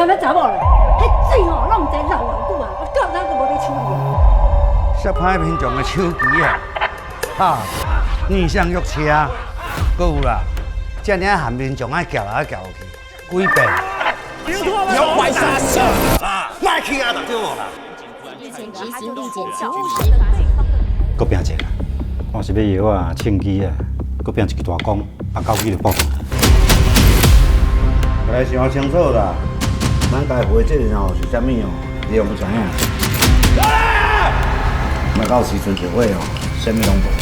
什么查某啦？迄水吼，拢毋知流偌久啊！我到哪都无要处理。杀歹民众的手机啊！哈，逆向约车，搁有啦，遮尔喊民众爱叫来叫去，几遍？有拐杀手啊！卖去啊，对无啦？日前执行力检请务实法。搁拼一个，看是要药啊、枪支啊，搁拼一个大工，啊，交去就报警。来想清楚啦，咱该负责任吼是啥物哦？你用知影？莫到时阵就会哦，啥物拢无。